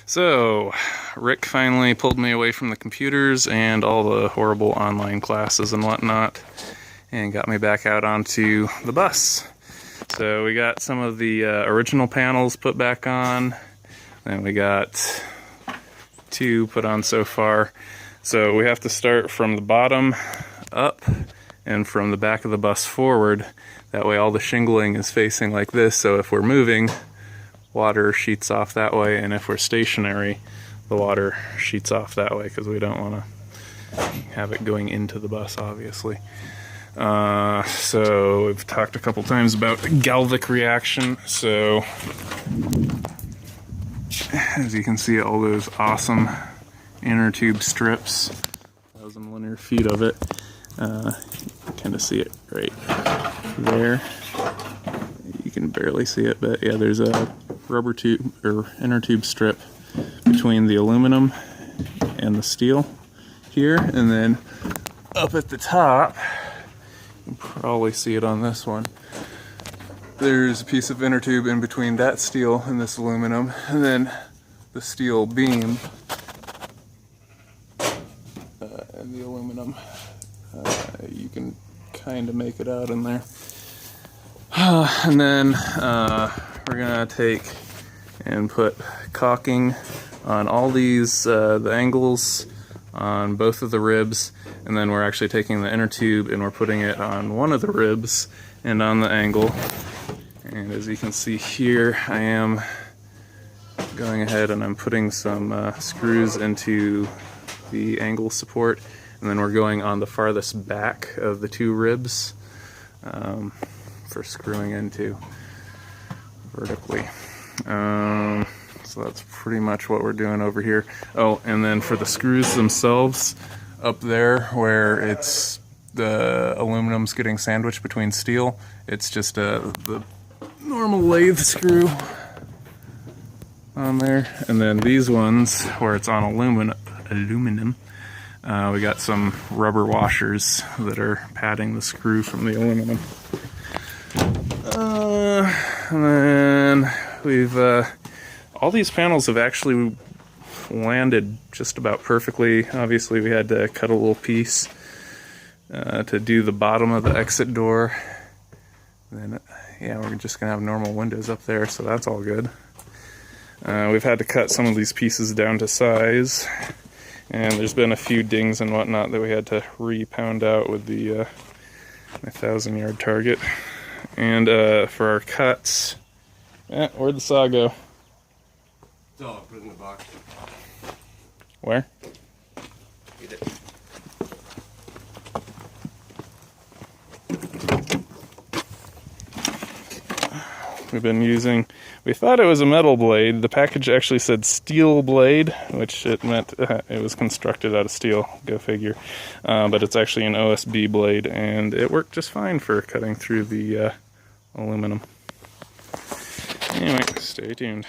So, Rick finally pulled me away from the computers and all the horrible online classes and whatnot, and got me back out onto the bus. So we got some of the original panels put back on, and we got 2 put on so far. So we have to start from the bottom up and from the back of the bus forward. That way all the shingling is facing like this, so if we're moving, water sheets off that way, and if we're stationary, the water sheets off that way, because we don't want to have it going into the bus, obviously. So we've talked a couple times about galvic reaction. So as you can see, all those awesome inner tube strips, 1,000 linear feet of it. Kind of see it right there. You can barely see it, but yeah, there's a rubber tube or inner tube strip between the aluminum and the steel here, and then up at the top, you can probably see it on this one, there's a piece of inner tube in between that steel and this aluminum, and then the steel beam and the aluminum. You can kind of make it out in there. And then we're gonna take and put caulking on all these, the angles on both of the ribs, and then we're actually taking the inner tube and we're putting it on one of the ribs and on the angle. And as you can see here, I am going ahead and I'm putting some screws into the angle support, and then we're going on the farthest back of the 2 ribs for screwing into vertically. So that's pretty much what we're doing over here. Oh, and then for the screws themselves, up there where it's the aluminum's getting sandwiched between steel, it's just the normal lathe screw on there. And then these ones where it's on aluminum, we got some rubber washers that are padding the screw from the aluminum. And then we've all these panels have actually landed just about perfectly. Obviously we had to cut a little piece to do the bottom of the exit door. And then yeah, we're just gonna have normal windows up there, so that's all good. We've had to cut some of these pieces down to size, and there's been a few dings and whatnot that we had to re-pound out with the 1,000-yard target. And for our cuts, where'd the saw go? Oh, put it in the box. Where? Get it. We've been using, we thought it was a metal blade. The package actually said steel blade, which it meant it was constructed out of steel, go figure. But it's actually an OSB blade, and it worked just fine for cutting through the aluminum. Anyway, stay tuned.